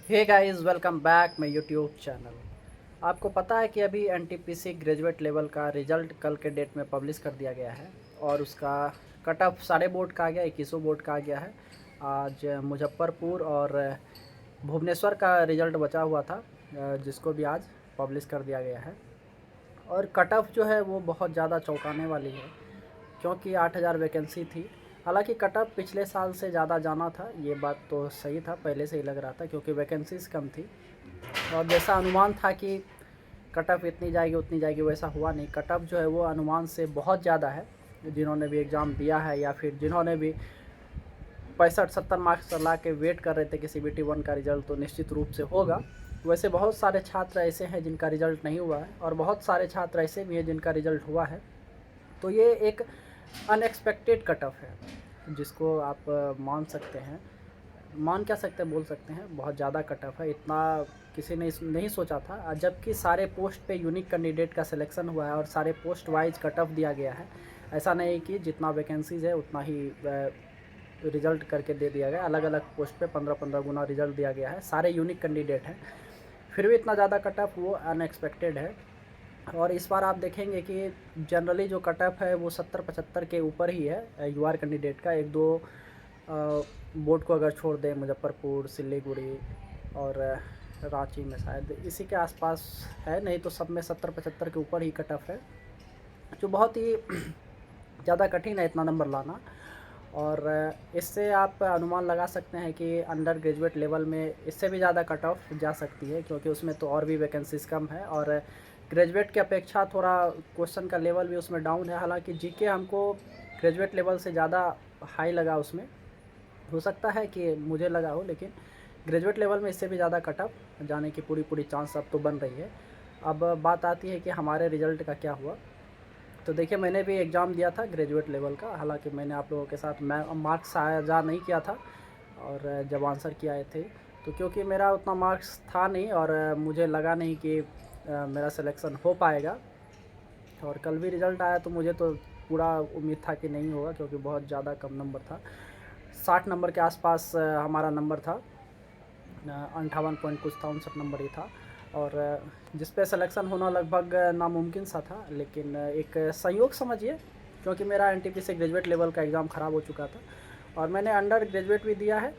Hey guys, welcome back my YouTube channel. आपको पता है कि अभी एनटीपीसी ग्रेजुएट लेवल का रिज़ल्ट कल के डेट में पब्लिश कर दिया गया है और उसका कट ऑफ सारे बोर्ड का आ गया, 21 बोर्ड का आ गया है। आज मुजफ्फरपुर और भुवनेश्वर का रिज़ल्ट बचा हुआ था, जिसको भी आज पब्लिश कर दिया गया है। और कट ऑफ जो है वो बहुत ज़्यादा चौंकाने वाली है, क्योंकि 8000 वैकेंसी थी। हालांकि कट ऑफ पिछले साल से ज़्यादा जाना था, ये बात तो सही था, पहले से ही लग रहा था क्योंकि वैकेंसीज़ कम थी। और जैसा अनुमान था कि कट ऑफ इतनी जाएगी उतनी जाएगी, वैसा हुआ नहीं। कट ऑफ जो है वो अनुमान से बहुत ज़्यादा है। जिन्होंने भी एग्ज़ाम दिया है या फिर जिन्होंने भी 65-70 मार्क्स ला के वेट कर रहे थे कि CBT 1 का रिज़ल्ट तो निश्चित रूप से होगा, वैसे बहुत सारे छात्र ऐसे हैं जिनका रिज़ल्ट नहीं हुआ है और बहुत सारे छात्र ऐसे भी हैं जिनका रिज़ल्ट हुआ है। तो ये एक अनएक्सपेक्टेड कट ऑफ है, जिसको आप मान सकते हैं, मान क्या सकते हैं, बोल सकते हैं बहुत ज़्यादा कट ऑफ है। इतना किसी ने नहीं सोचा था, जबकि सारे पोस्ट पे यूनिक कैंडिडेट का सिलेक्शन हुआ है और सारे पोस्ट वाइज कट ऑफ दिया गया है। ऐसा नहीं कि जितना वैकेंसीज़ है उतना ही रिज़ल्ट करके दे दिया गया। अलग अलग पोस्ट पे 15-15 गुना रिज़ल्ट दिया गया है, सारे यूनिक कैंडिडेट हैं, फिर भी इतना ज़्यादा कट ऑफ वो अनएक्सपेक्टेड है। और इस बार आप देखेंगे कि जनरली जो कट ऑफ है वो 70-75 के ऊपर ही है यूआर कैंडिडेट का। एक दो बोर्ड को अगर छोड़ दें, मुजफ्फरपुर, सिलीगुड़ी और रांची में शायद इसी के आसपास है, नहीं तो सब में 70-75 के ऊपर ही कट ऑफ है, जो बहुत ही ज़्यादा कठिन है इतना नंबर लाना। और इससे आप अनुमान लगा सकते हैं कि अंडर ग्रेजुएट लेवल में इससे भी ज़्यादा कट ऑफ जा सकती है, क्योंकि उसमें तो और भी वैकेंसीज़ कम है और ग्रेजुएट की अपेक्षा थोड़ा क्वेश्चन का लेवल भी उसमें डाउन है। हालांकि जीके हमको ग्रेजुएट लेवल से ज़्यादा हाई लगा, उसमें हो सकता है कि मुझे लगा हो, लेकिन ग्रेजुएट लेवल में इससे भी ज़्यादा कट ऑफ जाने की पूरी चांस अब तो बन रही है। अब बात आती है कि हमारे रिज़ल्ट का क्या हुआ। तो देखिए, मैंने भी एग्ज़ाम दिया था ग्रेजुएट लेवल का। हालांकि मैंने आप लोगों के साथ मैं मार्क्स साझा नहीं किया था, और जब आंसर किए आए थे तो क्योंकि मेरा उतना मार्क्स था नहीं और मुझे लगा नहीं कि मेरा सिलेक्शन हो पाएगा। और कल भी रिज़ल्ट आया तो मुझे तो पूरा उम्मीद था कि नहीं होगा, क्योंकि बहुत ज़्यादा कम नंबर था। 60 नंबर के आसपास हमारा नंबर था, 58 पॉइंट कुछ था, 59 नंबर ही था। और जिस पे सिलेक्शन होना लगभग नामुमकिन सा था, लेकिन एक संयोग समझिए, क्योंकि मेरा एनटीपी से ग्रेजुएट लेवल का एग्ज़ाम ख़राब हो चुका था और मैंने अंडर ग्रेजुएट भी दिया है,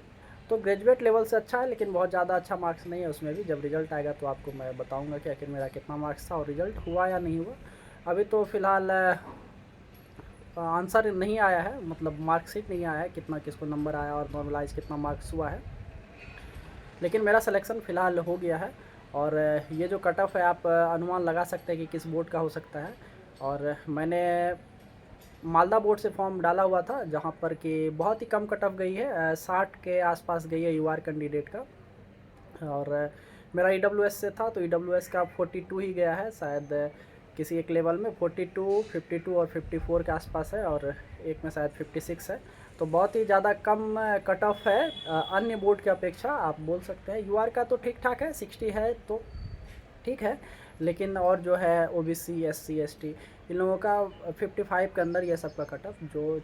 तो ग्रेजुएट लेवल से अच्छा है, लेकिन बहुत ज़्यादा अच्छा मार्क्स नहीं है उसमें भी। जब रिज़ल्ट आएगा तो आपको मैं बताऊंगा कि आखिर मेरा कितना मार्क्स था और रिज़ल्ट हुआ या नहीं हुआ। अभी तो फ़िलहाल आंसर नहीं आया है, मतलब मार्कशीट नहीं आया है कितना किसको नंबर आया और नॉर्मलाइज कितना मार्क्स हुआ है, लेकिन मेरा सिलेक्शन फ़िलहाल हो गया है। और ये जो कट ऑफ है आप अनुमान लगा सकते हैं कि किस बोर्ड का हो सकता है। और मैंने मालदा बोर्ड से फॉर्म डाला हुआ था, जहाँ पर कि बहुत ही कम कट ऑफ गई है, 60 के आसपास गई है यूआर कैंडिडेट का। और मेरा ईडब्ल्यूएस से था तो ईडब्ल्यूएस का 42 ही गया है शायद, किसी एक लेवल में 42, 52 और 54 के आसपास है, और एक में शायद 56 है। तो बहुत ही ज़्यादा कम कट ऑफ है अन्य बोर्ड की अपेक्षा, आप बोल सकते हैं। यूआर का तो ठीक ठाक है, 60 है तो ठीक है, लेकिन और जो है ओबीसी, एससी, एसटी, इन लोगों का 55 के अंदर ये सब का कट ऑफ, जो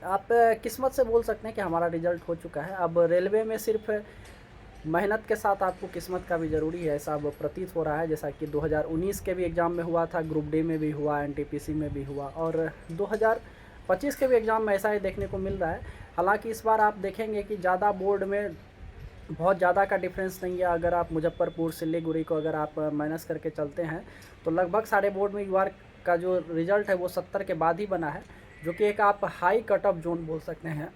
आप किस्मत से बोल सकते हैं कि हमारा रिजल्ट हो चुका है। अब रेलवे में सिर्फ मेहनत के साथ आपको किस्मत का भी ज़रूरी है, ऐसा अब प्रतीत हो रहा है। जैसा कि 2019 के भी एग्ज़ाम में हुआ था, ग्रुप डी में भी हुआ, एनटीपीसी में भी हुआ, और 2025 के भी एग्ज़ाम में ऐसा ही देखने को मिल रहा है। हालांकि इस बार आप देखेंगे कि ज़्यादा बोर्ड में बहुत ज़्यादा का डिफरेंस नहीं है। अगर आप मुजफ्फरपुर, सिलीगुड़ी को अगर आप माइनस करके चलते हैं तो लगभग सारे बोर्ड में यूआर का जो रिज़ल्ट है वो 70 के बाद ही बना है, जो कि एक आप हाई कट ऑफ जोन बोल सकते हैं।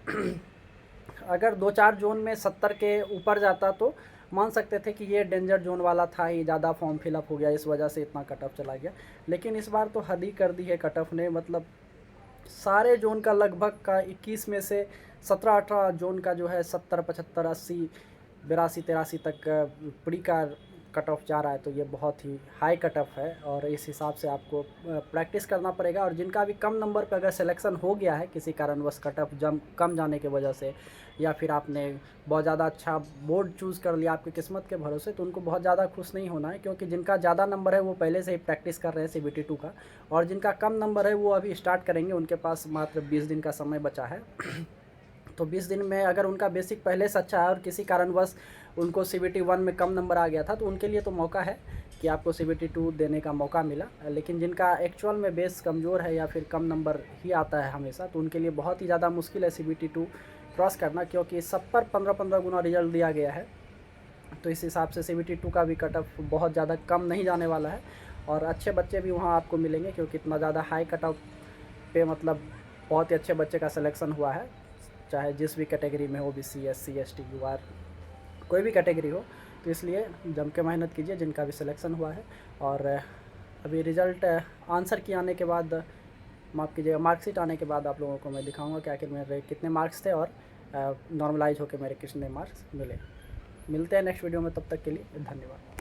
अगर 2-4 जोन में 70 के ऊपर जाता तो मान सकते थे कि ये डेंजर जोन वाला था ही, ज़्यादा फॉर्म फिलअप हो गया, इस वजह से इतना कट ऑफ चला गया। लेकिन इस बार तो हद ही कर दी है कट ऑफ ने, मतलब सारे जोन का लगभग का 21 में से 17-18 जोन का जो है 70, 75, 80, 82, 83 तक प्री का कट ऑफ जा रहा है। तो ये बहुत ही हाई कट ऑफ है और इस हिसाब से आपको प्रैक्टिस करना पड़ेगा। और जिनका भी कम नंबर पर अगर सिलेक्शन हो गया है किसी कारणवश कट ऑफ कम जाने की वजह से, या फिर आपने बहुत ज़्यादा अच्छा बोर्ड चूज़ कर लिया आपकी किस्मत के भरोसे, तो उनको बहुत ज़्यादा खुश नहीं होना है, क्योंकि जिनका ज़्यादा नंबर है वो पहले से ही प्रैक्टिस कर रहे हैं CBT 2 का, और जिनका कम नंबर है वो अभी स्टार्ट करेंगे, उनके पास मात्र 20 दिन का समय बचा है। तो 20 दिन में अगर उनका बेसिक पहले से अच्छा है और किसी कारणवश उनको CBT 1 में कम नंबर आ गया था, तो उनके लिए तो मौका है कि आपको CBT 2 देने का मौका मिला। लेकिन जिनका एक्चुअल में बेस कमज़ोर है या फिर कम नंबर ही आता है हमेशा, तो उनके लिए बहुत ही ज़्यादा मुश्किल है CBT 2 क्रॉस करना, क्योंकि सब पर 15-15 गुना रिजल्ट दिया गया है। तो इस हिसाब से CBT 2 का भी कट ऑफ बहुत ज़्यादा कम नहीं जाने वाला है और अच्छे बच्चे भी वहाँ आपको मिलेंगे, क्योंकि इतना ज़्यादा हाई कट ऑफ पे मतलब बहुत ही अच्छे बच्चे का सिलेक्शन हुआ है, चाहे जिस भी कैटेगरी में हो, OBC SC ST UR कोई भी कैटेगरी हो। तो इसलिए जम के मेहनत कीजिए जिनका भी सिलेक्शन हुआ है। और अभी रिज़ल्ट आंसर की आने के बाद, माफ़ कीजिएगा, मार्कशीट आने के बाद आप लोगों को मैं दिखाऊंगा कि आखिर मेरे कितने मार्क्स थे और नॉर्मलाइज होकर मेरे कितने मार्क्स मिले। मिलते हैं नेक्स्ट वीडियो में, तब तक के लिए धन्यवाद।